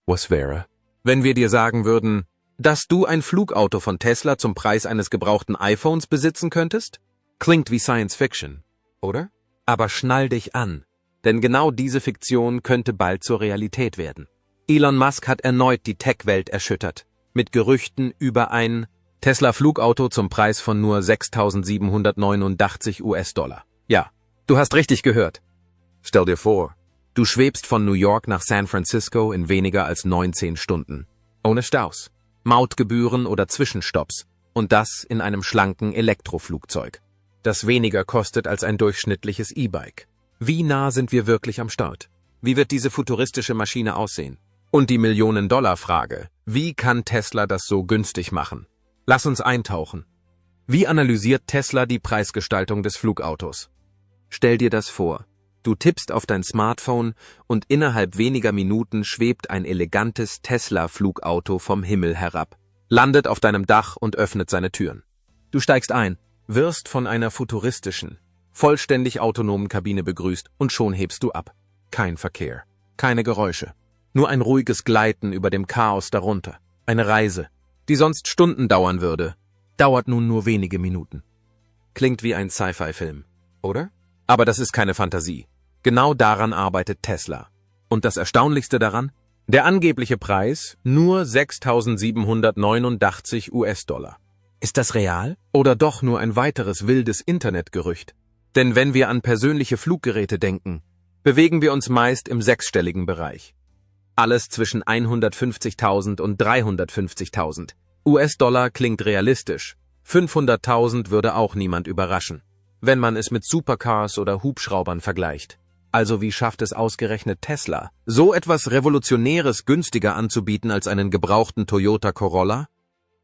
Was wäre, wenn wir dir sagen würden, dass du ein Flugauto von Tesla zum Preis eines gebrauchten iPhones besitzen könntest? Klingt wie Science Fiction, oder? Aber schnall dich an, denn genau diese Fiktion könnte bald zur Realität werden. Elon Musk hat erneut die Tech-Welt erschüttert, mit Gerüchten über ein Tesla-Flugauto zum Preis von nur 6.789 US-Dollar. Ja, du hast richtig gehört. Stell dir vor, du schwebst von New York nach San Francisco in weniger als 19 Stunden. Ohne Staus, Mautgebühren oder Zwischenstopps. Und das in einem schlanken Elektroflugzeug, das weniger kostet als ein durchschnittliches E-Bike. Wie nah sind wir wirklich am Start? Wie wird diese futuristische Maschine aussehen? Und die Millionen-Dollar-Frage, wie kann Tesla das so günstig machen? Lass uns eintauchen. Wie analysiert Tesla die Preisgestaltung des Flugautos? Stell dir das vor. Du tippst auf dein Smartphone und innerhalb weniger Minuten schwebt ein elegantes Tesla-Flugauto vom Himmel herab, landet auf deinem Dach und öffnet seine Türen. Du steigst ein, wirst von einer futuristischen, vollständig autonomen Kabine begrüßt und schon hebst du ab. Kein Verkehr, keine Geräusche, nur ein ruhiges Gleiten über dem Chaos darunter. Eine Reise, die sonst Stunden dauern würde, dauert nun nur wenige Minuten. Klingt wie ein Sci-Fi-Film, oder? Aber das ist keine Fantasie. Genau daran arbeitet Tesla. Und das Erstaunlichste daran? Der angebliche Preis nur 6.789 US-Dollar. Ist das real? Oder doch nur ein weiteres wildes Internetgerücht? Denn wenn wir an persönliche Fluggeräte denken, bewegen wir uns meist im sechsstelligen Bereich. Alles zwischen 150.000 und 350.000. US-Dollar klingt realistisch. 500.000 würde auch niemand überraschen, wenn man es mit Supercars oder Hubschraubern vergleicht. Also wie schafft es ausgerechnet Tesla, so etwas Revolutionäres günstiger anzubieten als einen gebrauchten Toyota Corolla?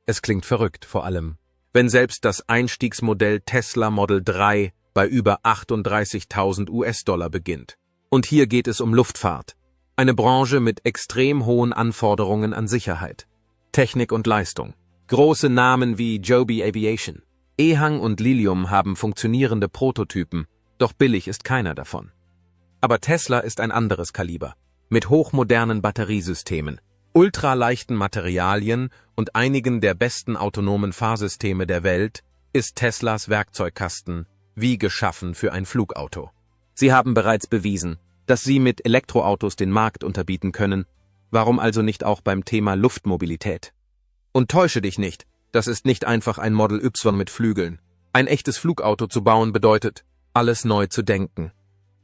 Es klingt verrückt, vor allem, wenn selbst das Einstiegsmodell Tesla Model 3 bei über 38.000 US-Dollar beginnt. Und hier geht es um Luftfahrt. Eine Branche mit extrem hohen Anforderungen an Sicherheit, Technik und Leistung. Große Namen wie Joby Aviation, Ehang und Lilium haben funktionierende Prototypen, doch billig ist keiner davon. Aber Tesla ist ein anderes Kaliber, mit hochmodernen Batteriesystemen, ultraleichten Materialien und einigen der besten autonomen Fahrsysteme der Welt, ist Teslas Werkzeugkasten wie geschaffen für ein Flugauto. Sie haben bereits bewiesen, dass sie mit Elektroautos den Markt unterbieten können, warum also nicht auch beim Thema Luftmobilität? Und täusche dich nicht, das ist nicht einfach ein Model Y mit Flügeln. Ein echtes Flugauto zu bauen bedeutet, alles neu zu denken.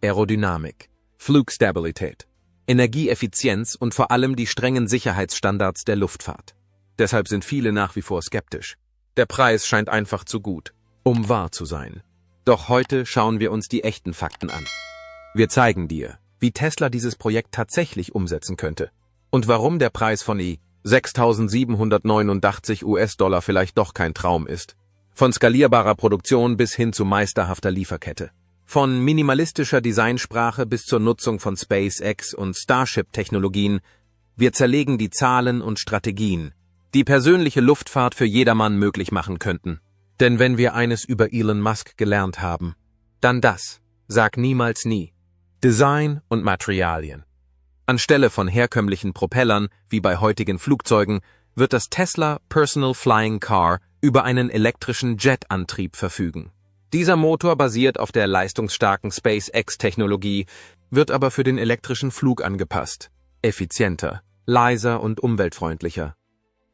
Aerodynamik, Flugstabilität, Energieeffizienz und vor allem die strengen Sicherheitsstandards der Luftfahrt. Deshalb sind viele nach wie vor skeptisch. Der Preis scheint einfach zu gut, um wahr zu sein. Doch heute schauen wir uns die echten Fakten an. Wir zeigen dir, wie Tesla dieses Projekt tatsächlich umsetzen könnte und warum der Preis von 6.789 US-Dollar vielleicht doch kein Traum ist. Von skalierbarer Produktion bis hin zu meisterhafter Lieferkette. Von minimalistischer Designsprache bis zur Nutzung von SpaceX und Starship-Technologien, wir zerlegen die Zahlen und Strategien, die persönliche Luftfahrt für jedermann möglich machen könnten. Denn wenn wir eines über Elon Musk gelernt haben, dann das, sag niemals nie. Design und Materialien. Anstelle von herkömmlichen Propellern, wie bei heutigen Flugzeugen, wird das Tesla Personal Flying Car über einen elektrischen Jetantrieb verfügen. Dieser Motor basiert auf der leistungsstarken SpaceX-Technologie, wird aber für den elektrischen Flug angepasst. Effizienter, leiser und umweltfreundlicher.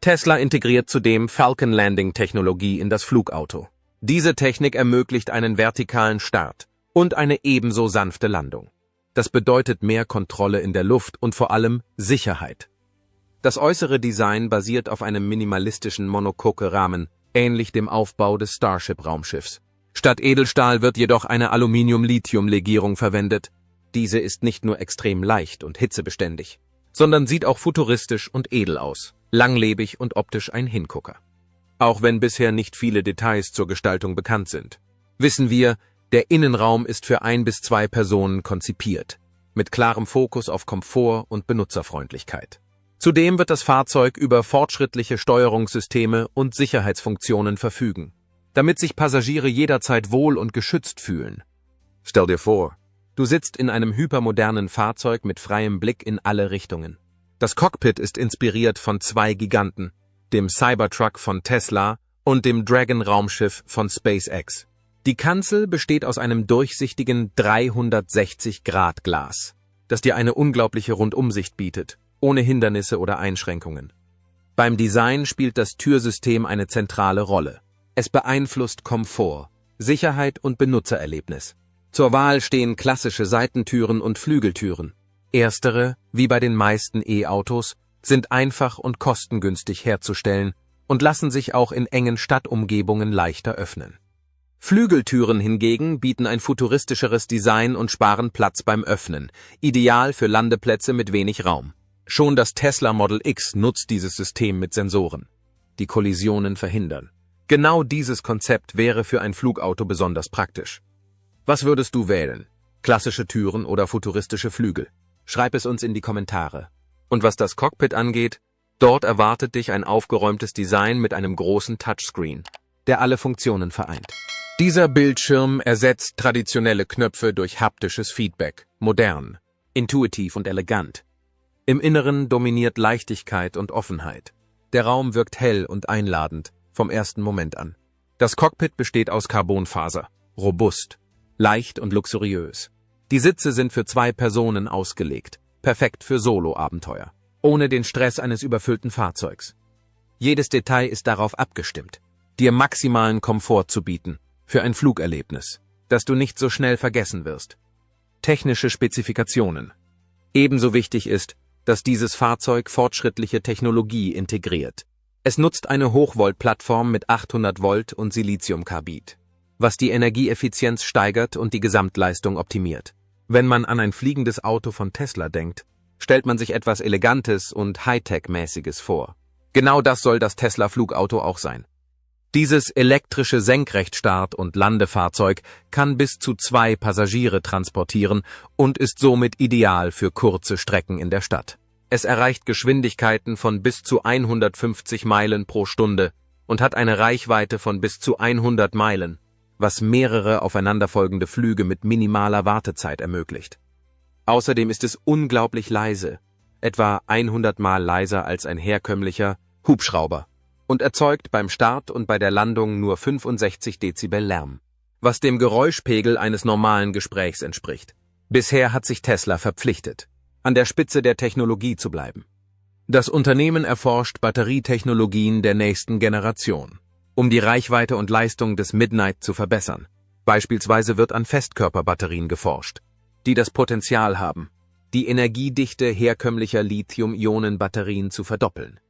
Tesla integriert zudem Falcon Landing-Technologie in das Flugauto. Diese Technik ermöglicht einen vertikalen Start und eine ebenso sanfte Landung. Das bedeutet mehr Kontrolle in der Luft und vor allem Sicherheit. Das äußere Design basiert auf einem minimalistischen Monocoque-Rahmen, ähnlich dem Aufbau des Starship-Raumschiffs. Statt Edelstahl wird jedoch eine Aluminium-Lithium-Legierung verwendet. Diese ist nicht nur extrem leicht und hitzebeständig, sondern sieht auch futuristisch und edel aus, langlebig und optisch ein Hingucker. Auch wenn bisher nicht viele Details zur Gestaltung bekannt sind, wissen wir, der Innenraum ist für 1 bis 2 Personen konzipiert, mit klarem Fokus auf Komfort und Benutzerfreundlichkeit. Zudem wird das Fahrzeug über fortschrittliche Steuerungssysteme und Sicherheitsfunktionen verfügen, damit sich Passagiere jederzeit wohl und geschützt fühlen. Stell dir vor, du sitzt in einem hypermodernen Fahrzeug mit freiem Blick in alle Richtungen. Das Cockpit ist inspiriert von zwei Giganten, dem Cybertruck von Tesla und dem Dragon-Raumschiff von SpaceX. Die Kanzel besteht aus einem durchsichtigen 360-Grad-Glas, das dir eine unglaubliche Rundumsicht bietet, ohne Hindernisse oder Einschränkungen. Beim Design spielt das Türsystem eine zentrale Rolle. Es beeinflusst Komfort, Sicherheit und Benutzererlebnis. Zur Wahl stehen klassische Seitentüren und Flügeltüren. Erstere, wie bei den meisten E-Autos, sind einfach und kostengünstig herzustellen und lassen sich auch in engen Stadtumgebungen leichter öffnen. Flügeltüren hingegen bieten ein futuristischeres Design und sparen Platz beim Öffnen, ideal für Landeplätze mit wenig Raum. Schon das Tesla Model X nutzt dieses System mit Sensoren, die Kollisionen verhindern. Genau dieses Konzept wäre für ein Flugauto besonders praktisch. Was würdest du wählen? Klassische Türen oder futuristische Flügel? Schreib es uns in die Kommentare. Und was das Cockpit angeht, dort erwartet dich ein aufgeräumtes Design mit einem großen Touchscreen, der alle Funktionen vereint. Dieser Bildschirm ersetzt traditionelle Knöpfe durch haptisches Feedback, modern, intuitiv und elegant. Im Inneren dominiert Leichtigkeit und Offenheit. Der Raum wirkt hell und einladend, vom ersten Moment an. Das Cockpit besteht aus Carbonfaser, robust, leicht und luxuriös. Die Sitze sind für 2 Personen ausgelegt, perfekt für Solo-Abenteuer, ohne den Stress eines überfüllten Fahrzeugs. Jedes Detail ist darauf abgestimmt, dir maximalen Komfort zu bieten, für ein Flugerlebnis, das du nicht so schnell vergessen wirst. Technische Spezifikationen. Ebenso wichtig ist, dass dieses Fahrzeug fortschrittliche Technologie integriert. Es nutzt eine Hochvolt-Plattform mit 800 Volt und Siliziumkarbid, was die Energieeffizienz steigert und die Gesamtleistung optimiert. Wenn man an ein fliegendes Auto von Tesla denkt, stellt man sich etwas Elegantes und Hightech-mäßiges vor. Genau das soll das Tesla-Flugauto auch sein. Dieses elektrische Senkrechtstart- und Landefahrzeug kann bis zu 2 Passagiere transportieren und ist somit ideal für kurze Strecken in der Stadt. Es erreicht Geschwindigkeiten von bis zu 150 Meilen pro Stunde und hat eine Reichweite von bis zu 100 Meilen, was mehrere aufeinanderfolgende Flüge mit minimaler Wartezeit ermöglicht. Außerdem ist es unglaublich leise, etwa 100 Mal leiser als ein herkömmlicher Hubschrauber, und erzeugt beim Start und bei der Landung nur 65 Dezibel Lärm, was dem Geräuschpegel eines normalen Gesprächs entspricht. Bisher hat sich Tesla verpflichtet, an der Spitze der Technologie zu bleiben. Das Unternehmen erforscht Batterietechnologien der nächsten Generation, um die Reichweite und Leistung des Midnight zu verbessern. Beispielsweise wird an Festkörperbatterien geforscht, die das Potenzial haben, die Energiedichte herkömmlicher Lithium-Ionen-Batterien zu verdoppeln.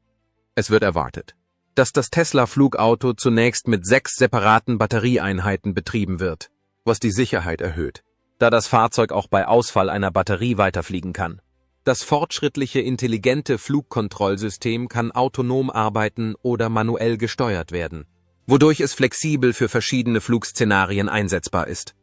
Es wird erwartet, dass das Tesla-Flugauto zunächst mit 6 separaten Batterieeinheiten betrieben wird, was die Sicherheit erhöht, da das Fahrzeug auch bei Ausfall einer Batterie weiterfliegen kann. Das fortschrittliche intelligente Flugkontrollsystem kann autonom arbeiten oder manuell gesteuert werden, wodurch es flexibel für verschiedene Flugszenarien einsetzbar ist.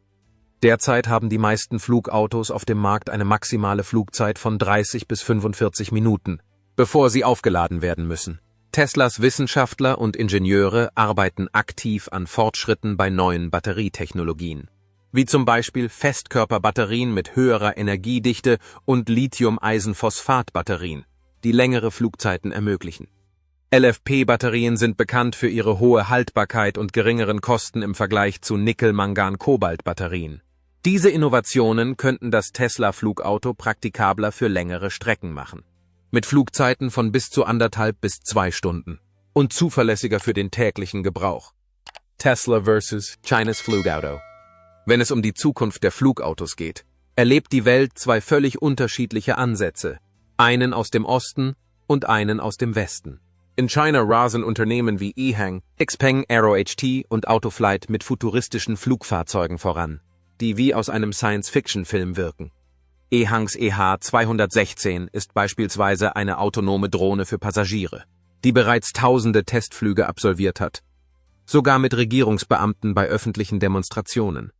Derzeit haben die meisten Flugautos auf dem Markt eine maximale Flugzeit von 30 bis 45 Minuten, bevor sie aufgeladen werden müssen. Teslas Wissenschaftler und Ingenieure arbeiten aktiv an Fortschritten bei neuen Batterietechnologien, wie zum Beispiel Festkörperbatterien mit höherer Energiedichte und Lithium-Eisenphosphat-Batterien, die längere Flugzeiten ermöglichen. LFP-Batterien sind bekannt für ihre hohe Haltbarkeit und geringeren Kosten im Vergleich zu Nickel-Mangan-Kobalt-Batterien. Diese Innovationen könnten das Tesla-Flugauto praktikabler für längere Strecken machen, mit Flugzeiten von bis zu 1,5 bis 2 Stunden und zuverlässiger für den täglichen Gebrauch. Tesla vs. China's Flugauto. Wenn es um die Zukunft der Flugautos geht, erlebt die Welt 2 völlig unterschiedliche Ansätze, einen aus dem Osten und einen aus dem Westen. In China rasen Unternehmen wie EHang, Xpeng Aero HT und Autoflight mit futuristischen Flugfahrzeugen voran, die wie aus einem Science-Fiction-Film wirken. EHangs EH-216 ist beispielsweise eine autonome Drohne für Passagiere, die bereits tausende Testflüge absolviert hat, sogar mit Regierungsbeamten bei öffentlichen Demonstrationen.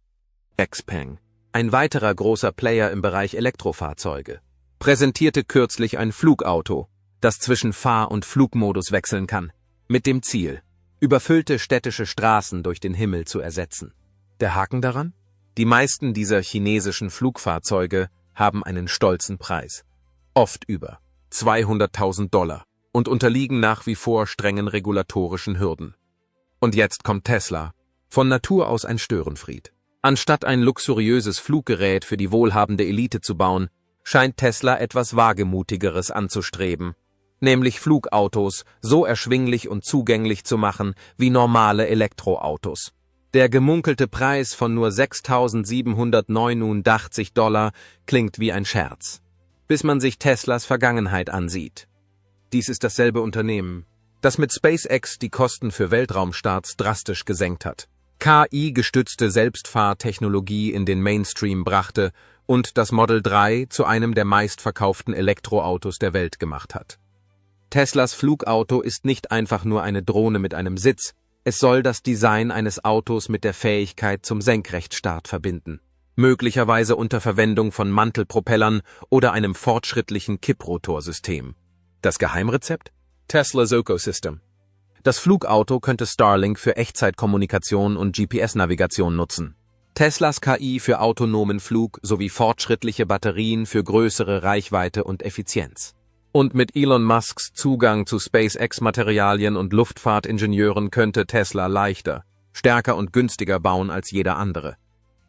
Xpeng, ein weiterer großer Player im Bereich Elektrofahrzeuge, präsentierte kürzlich ein Flugauto, das zwischen Fahr- und Flugmodus wechseln kann, mit dem Ziel, überfüllte städtische Straßen durch den Himmel zu ersetzen. Der Haken daran? Die meisten dieser chinesischen Flugfahrzeuge haben einen stolzen Preis, oft über $200.000 und unterliegen nach wie vor strengen regulatorischen Hürden. Und jetzt kommt Tesla, von Natur aus ein Störenfried. Anstatt ein luxuriöses Fluggerät für die wohlhabende Elite zu bauen, scheint Tesla etwas Wagemutigeres anzustreben, nämlich Flugautos so erschwinglich und zugänglich zu machen wie normale Elektroautos. Der gemunkelte Preis von nur $6.789 klingt wie ein Scherz, bis man sich Teslas Vergangenheit ansieht. Dies ist dasselbe Unternehmen, das mit SpaceX die Kosten für Weltraumstarts drastisch gesenkt hat, KI-gestützte Selbstfahrtechnologie in den Mainstream brachte und das Model 3 zu einem der meistverkauften Elektroautos der Welt gemacht hat. Teslas Flugauto ist nicht einfach nur eine Drohne mit einem Sitz, es soll das Design eines Autos mit der Fähigkeit zum Senkrechtstart verbinden, möglicherweise unter Verwendung von Mantelpropellern oder einem fortschrittlichen Kipprotorsystem. Das Geheimrezept? Teslas Ecosystem. Das Flugauto könnte Starlink für Echtzeitkommunikation und GPS-Navigation nutzen. Teslas KI für autonomen Flug sowie fortschrittliche Batterien für größere Reichweite und Effizienz. Und mit Elon Musks Zugang zu SpaceX-Materialien und Luftfahrtingenieuren könnte Tesla leichter, stärker und günstiger bauen als jeder andere.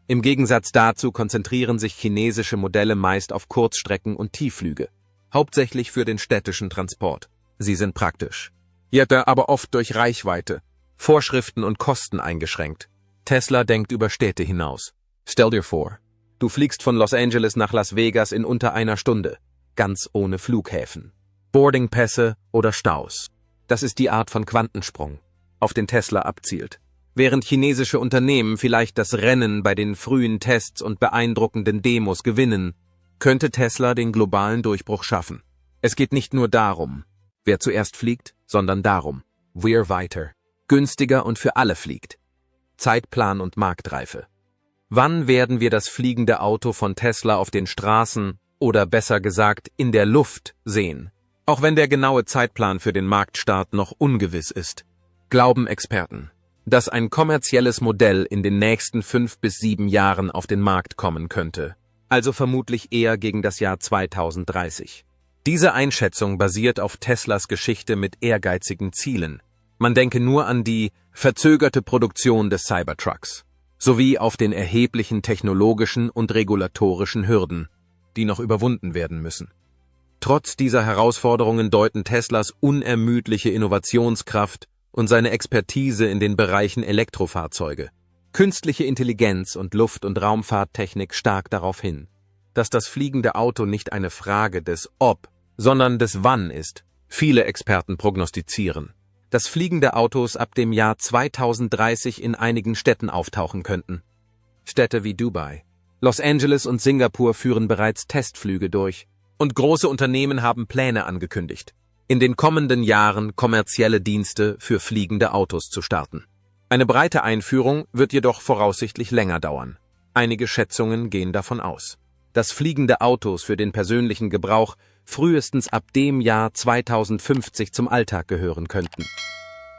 Im Gegensatz dazu konzentrieren sich chinesische Modelle meist auf Kurzstrecken und Tiefflüge, hauptsächlich für den städtischen Transport. Sie sind praktisch, jedoch aber oft durch Reichweite, Vorschriften und Kosten eingeschränkt. Tesla denkt über Städte hinaus. Stell dir vor, du fliegst von Los Angeles nach Las Vegas in unter einer Stunde, ganz ohne Flughäfen, Boardingpässe oder Staus. Das ist die Art von Quantensprung, auf den Tesla abzielt. Während chinesische Unternehmen vielleicht das Rennen bei den frühen Tests und beeindruckenden Demos gewinnen, könnte Tesla den globalen Durchbruch schaffen. Es geht nicht nur darum, wer zuerst fliegt, sondern darum, wer weiter, günstiger und für alle fliegt. Zeitplan und Marktreife. Wann werden wir das fliegende Auto von Tesla auf den Straßen oder besser gesagt in der Luft sehen? Auch wenn der genaue Zeitplan für den Marktstart noch ungewiss ist, glauben Experten, dass ein kommerzielles Modell in den nächsten 5 bis 7 Jahren auf den Markt kommen könnte, also vermutlich eher gegen das Jahr 2030. Diese Einschätzung basiert auf Teslas Geschichte mit ehrgeizigen Zielen. Man denke nur an die verzögerte Produktion des Cybertrucks, sowie auf den erheblichen technologischen und regulatorischen Hürden, die noch überwunden werden müssen. Trotz dieser Herausforderungen deuten Teslas unermüdliche Innovationskraft und seine Expertise in den Bereichen Elektrofahrzeuge, künstliche Intelligenz und Luft- und Raumfahrttechnik stark darauf hin, dass das fliegende Auto nicht eine Frage des Ob, sondern des Wann ist. Viele Experten prognostizieren, dass fliegende Autos ab dem Jahr 2030 in einigen Städten auftauchen könnten. Städte wie Dubai, Los Angeles und Singapur führen bereits Testflüge durch, und große Unternehmen haben Pläne angekündigt, in den kommenden Jahren kommerzielle Dienste für fliegende Autos zu starten. Eine breite Einführung wird jedoch voraussichtlich länger dauern. Einige Schätzungen gehen davon aus, dass fliegende Autos für den persönlichen Gebrauch frühestens ab dem Jahr 2050 zum Alltag gehören könnten.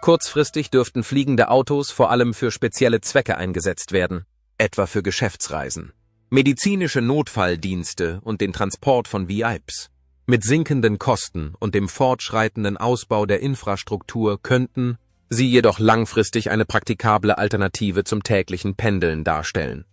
Kurzfristig dürften fliegende Autos vor allem für spezielle Zwecke eingesetzt werden, etwa für Geschäftsreisen, medizinische Notfalldienste und den Transport von VIPs. Mit sinkenden Kosten und dem fortschreitenden Ausbau der Infrastruktur könnten sie jedoch langfristig eine praktikable Alternative zum täglichen Pendeln darstellen.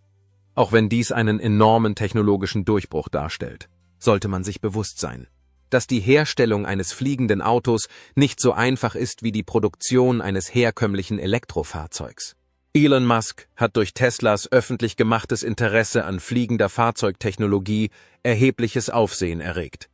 Auch wenn dies einen enormen technologischen Durchbruch darstellt, sollte man sich bewusst sein, dass die Herstellung eines fliegenden Autos nicht so einfach ist wie die Produktion eines herkömmlichen Elektrofahrzeugs. Elon Musk hat durch Teslas öffentlich gemachtes Interesse an fliegender Fahrzeugtechnologie erhebliches Aufsehen erregt.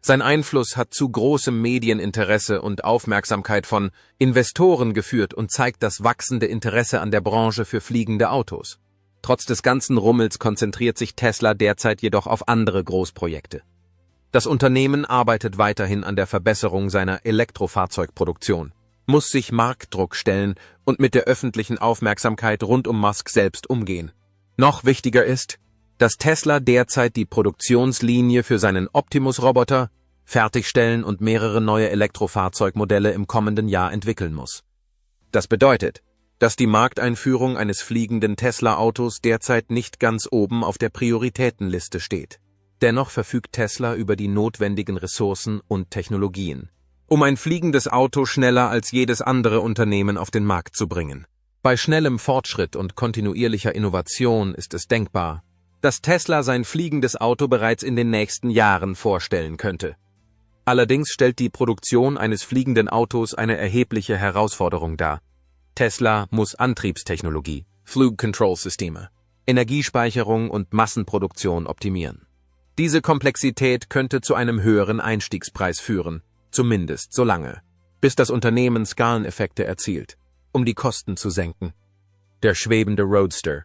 Sein Einfluss hat zu großem Medieninteresse und Aufmerksamkeit von Investoren geführt und zeigt das wachsende Interesse an der Branche für fliegende Autos. Trotz des ganzen Rummels konzentriert sich Tesla derzeit jedoch auf andere Großprojekte. Das Unternehmen arbeitet weiterhin an der Verbesserung seiner Elektrofahrzeugproduktion, muss sich Marktdruck stellen und mit der öffentlichen Aufmerksamkeit rund um Musk selbst umgehen. Noch wichtiger ist, dass Tesla derzeit die Produktionslinie für seinen Optimus-Roboter fertigstellen und mehrere neue Elektrofahrzeugmodelle im kommenden Jahr entwickeln muss. Das bedeutet, dass die Markteinführung eines fliegenden Tesla-Autos derzeit nicht ganz oben auf der Prioritätenliste steht. Dennoch verfügt Tesla über die notwendigen Ressourcen und Technologien, um ein fliegendes Auto schneller als jedes andere Unternehmen auf den Markt zu bringen. Bei schnellem Fortschritt und kontinuierlicher Innovation ist es denkbar, dass Tesla sein fliegendes Auto bereits in den nächsten Jahren vorstellen könnte. Allerdings stellt die Produktion eines fliegenden Autos eine erhebliche Herausforderung dar. Tesla muss Antriebstechnologie, Flugkontrollsysteme, Energiespeicherung und Massenproduktion optimieren. Diese Komplexität könnte zu einem höheren Einstiegspreis führen, zumindest solange, bis das Unternehmen Skaleneffekte erzielt, um die Kosten zu senken. Der schwebende Roadster.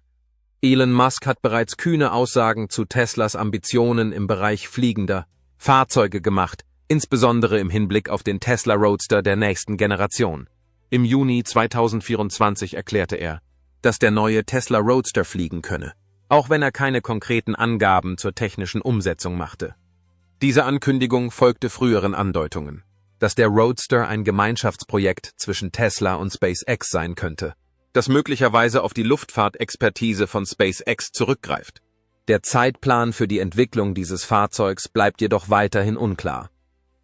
Elon Musk hat bereits kühne Aussagen zu Teslas Ambitionen im Bereich fliegender Fahrzeuge gemacht, insbesondere im Hinblick auf den Tesla Roadster der nächsten Generation. Im Juni 2024 erklärte er, dass der neue Tesla Roadster fliegen könne, auch wenn er keine konkreten Angaben zur technischen Umsetzung machte. Diese Ankündigung folgte früheren Andeutungen, dass der Roadster ein Gemeinschaftsprojekt zwischen Tesla und SpaceX sein könnte, das möglicherweise auf die Luftfahrtexpertise von SpaceX zurückgreift. Der Zeitplan für die Entwicklung dieses Fahrzeugs bleibt jedoch weiterhin unklar.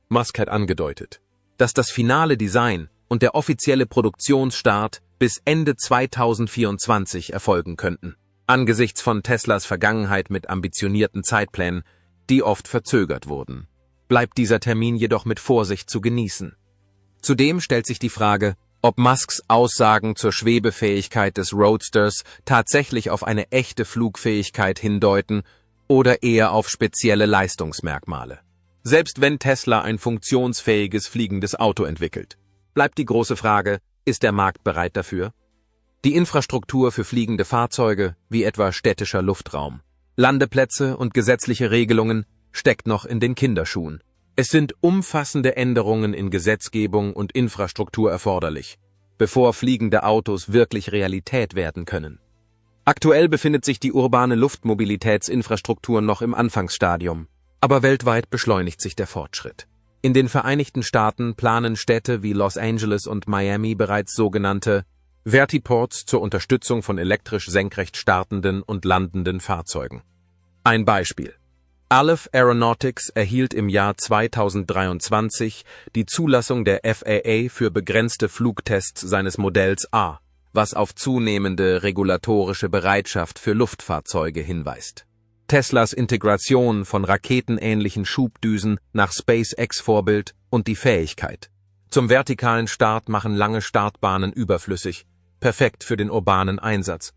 Musk hat angedeutet, dass das finale Design und der offizielle Produktionsstart bis Ende 2024 erfolgen könnten, angesichts von Teslas Vergangenheit mit ambitionierten Zeitplänen, die oft verzögert wurden. Bleibt dieser Termin jedoch mit Vorsicht zu genießen. Zudem stellt sich die Frage, ob Musks Aussagen zur Schwebefähigkeit des Roadsters tatsächlich auf eine echte Flugfähigkeit hindeuten oder eher auf spezielle Leistungsmerkmale. Selbst wenn Tesla ein funktionsfähiges fliegendes Auto entwickelt, bleibt die große Frage, ist der Markt bereit dafür? Die Infrastruktur für fliegende Fahrzeuge, wie etwa städtischer Luftraum, Landeplätze und gesetzliche Regelungen, steckt noch in den Kinderschuhen. Es sind umfassende Änderungen in Gesetzgebung und Infrastruktur erforderlich, bevor fliegende Autos wirklich Realität werden können. Aktuell befindet sich die urbane Luftmobilitätsinfrastruktur noch im Anfangsstadium, aber weltweit beschleunigt sich der Fortschritt. In den Vereinigten Staaten planen Städte wie Los Angeles und Miami bereits sogenannte Vertiports zur Unterstützung von elektrisch senkrecht startenden und landenden Fahrzeugen. Ein Beispiel. Aleph Aeronautics erhielt im Jahr 2023 die Zulassung der FAA für begrenzte Flugtests seines Modells A, was auf zunehmende regulatorische Bereitschaft für Luftfahrzeuge hinweist. Teslas Integration von raketenähnlichen Schubdüsen nach SpaceX-Vorbild und die Fähigkeit zum vertikalen Start machen lange Startbahnen überflüssig, perfekt für den urbanen Einsatz.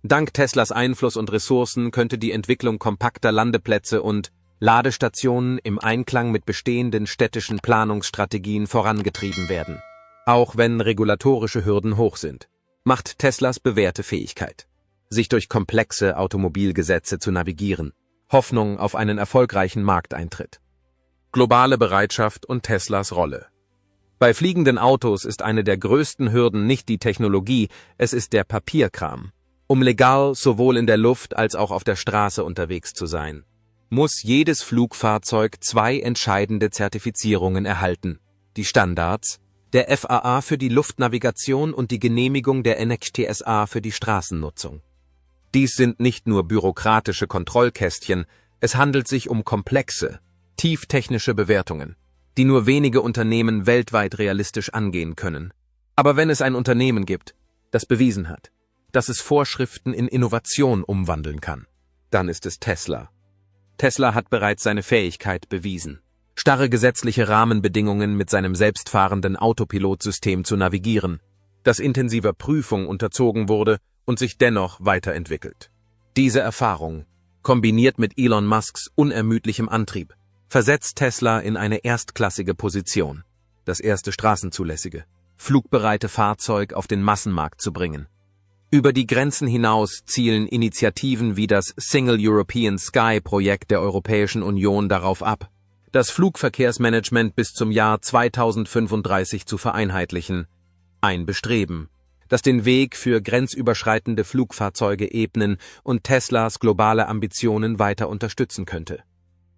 Dank Teslas Einfluss und Ressourcen könnte die Entwicklung kompakter Landeplätze und Ladestationen im Einklang mit bestehenden städtischen Planungsstrategien vorangetrieben werden. Auch wenn regulatorische Hürden hoch sind, macht Teslas bewährte Fähigkeit, sich durch komplexe Automobilgesetze zu navigieren, Hoffnung auf einen erfolgreichen Markteintritt. Globale Bereitschaft und Teslas Rolle. Bei fliegenden Autos ist eine der größten Hürden nicht die Technologie, es ist der Papierkram. Um legal sowohl in der Luft als auch auf der Straße unterwegs zu sein, muss jedes Flugfahrzeug zwei entscheidende Zertifizierungen erhalten: die Standards der FAA für die Luftnavigation und die Genehmigung der NHTSA für die Straßennutzung. Dies sind nicht nur bürokratische Kontrollkästchen, es handelt sich um komplexe, tieftechnische Bewertungen, die nur wenige Unternehmen weltweit realistisch angehen können. Aber wenn es ein Unternehmen gibt, das bewiesen hat, dass es Vorschriften in Innovation umwandeln kann, dann ist es Tesla. Tesla hat bereits seine Fähigkeit bewiesen, starre gesetzliche Rahmenbedingungen mit seinem selbstfahrenden Autopilotsystem zu navigieren, das intensiver Prüfung unterzogen wurde und sich dennoch weiterentwickelt. Diese Erfahrung, kombiniert mit Elon Musks unermüdlichem Antrieb, versetzt Tesla in eine erstklassige Position, das erste straßenzulässige, flugbereite Fahrzeug auf den Massenmarkt zu bringen. Über die Grenzen hinaus zielen Initiativen wie das Single European Sky Projekt der Europäischen Union darauf ab, das Flugverkehrsmanagement bis zum Jahr 2035 zu vereinheitlichen, ein Bestreben, das den Weg für grenzüberschreitende Flugfahrzeuge ebnen und Teslas globale Ambitionen weiter unterstützen könnte.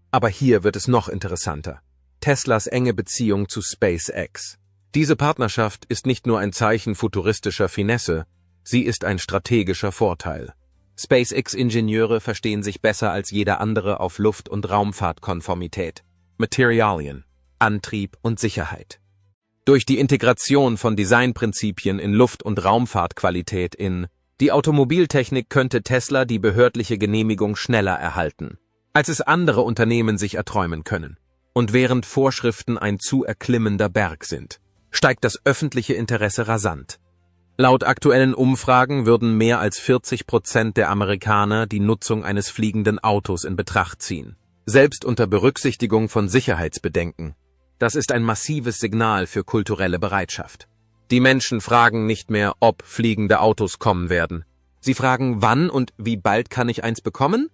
Aber hier wird es noch interessanter: Teslas enge Beziehung zu SpaceX. Diese Partnerschaft ist nicht nur ein Zeichen futuristischer Finesse, sie ist ein strategischer Vorteil. SpaceX-Ingenieure verstehen sich besser als jeder andere auf Luft- und Raumfahrtkonformität, Materialien, Antrieb und Sicherheit. Durch die Integration von Designprinzipien in Luft- und Raumfahrtqualität in die Automobiltechnik könnte Tesla die behördliche Genehmigung schneller erhalten, als es andere Unternehmen sich erträumen können. Und während Vorschriften ein zu erklimmender Berg sind, steigt das öffentliche Interesse rasant. Laut aktuellen Umfragen würden mehr als 40% der Amerikaner die Nutzung eines fliegenden Autos in Betracht ziehen, selbst unter Berücksichtigung von Sicherheitsbedenken. Das ist ein massives Signal für kulturelle Bereitschaft. Die Menschen fragen nicht mehr, ob fliegende Autos kommen werden. Sie fragen, wann und wie bald kann ich eins bekommen?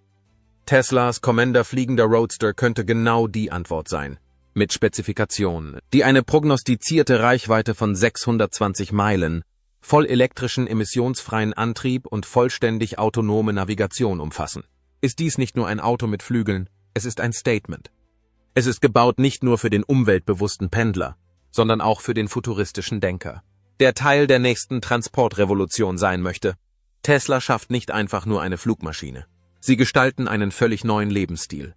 Teslas kommender fliegender Roadster könnte genau die Antwort sein. Mit Spezifikationen, die eine prognostizierte Reichweite von 620 Meilen, vollelektrischen emissionsfreien Antrieb und vollständig autonome Navigation umfassen. Ist dies nicht nur ein Auto mit Flügeln, es ist ein Statement. Es ist gebaut nicht nur für den umweltbewussten Pendler, sondern auch für den futuristischen Denker, der Teil der nächsten Transportrevolution sein möchte. Tesla schafft nicht einfach nur eine Flugmaschine. Sie gestalten einen völlig neuen Lebensstil.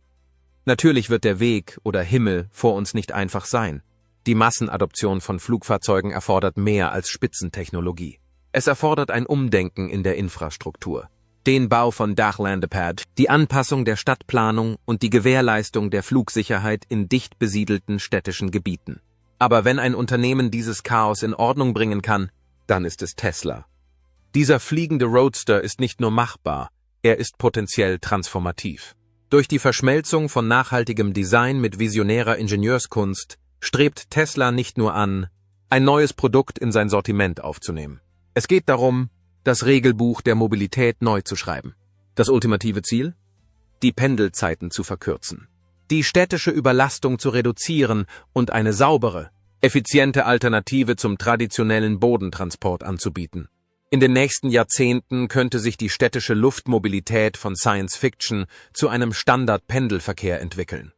Natürlich wird der Weg oder Himmel vor uns nicht einfach sein. Die Massenadoption von Flugfahrzeugen erfordert mehr als Spitzentechnologie. Es erfordert ein Umdenken in der Infrastruktur, den Bau von Dachlandepad, die Anpassung der Stadtplanung und die Gewährleistung der Flugsicherheit in dicht besiedelten städtischen Gebieten. Aber wenn ein Unternehmen dieses Chaos in Ordnung bringen kann, dann ist es Tesla. Dieser fliegende Roadster ist nicht nur machbar, er ist potenziell transformativ. Durch die Verschmelzung von nachhaltigem Design mit visionärer Ingenieurskunst strebt Tesla nicht nur an, ein neues Produkt in sein Sortiment aufzunehmen. Es geht darum, das Regelbuch der Mobilität neu zu schreiben. Das ultimative Ziel? Die Pendelzeiten zu verkürzen, die städtische Überlastung zu reduzieren und eine saubere, effiziente Alternative zum traditionellen Bodentransport anzubieten. In den nächsten Jahrzehnten könnte sich die städtische Luftmobilität von Science Fiction zu einem Standard-Pendelverkehr entwickeln.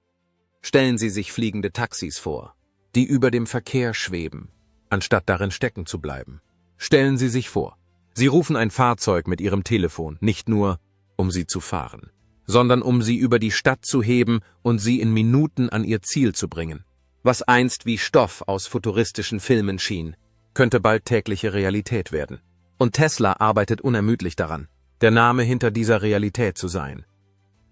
Stellen Sie sich fliegende Taxis vor, die über dem Verkehr schweben, anstatt darin stecken zu bleiben. Stellen Sie sich vor, Sie rufen ein Fahrzeug mit Ihrem Telefon, nicht nur, um Sie zu fahren, sondern um Sie über die Stadt zu heben und Sie in Minuten an Ihr Ziel zu bringen. Was einst wie Stoff aus futuristischen Filmen schien, könnte bald tägliche Realität werden. Und Tesla arbeitet unermüdlich daran, der Name hinter dieser Realität zu sein.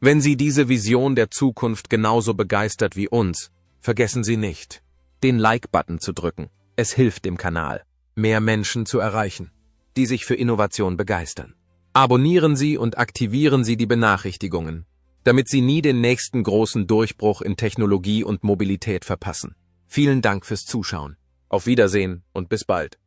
Wenn Sie diese Vision der Zukunft genauso begeistert wie uns, vergessen Sie nicht, den Like-Button zu drücken. Es hilft dem Kanal, mehr Menschen zu erreichen, die sich für Innovation begeistern. Abonnieren Sie und aktivieren Sie die Benachrichtigungen, damit Sie nie den nächsten großen Durchbruch in Technologie und Mobilität verpassen. Vielen Dank fürs Zuschauen. Auf Wiedersehen und bis bald.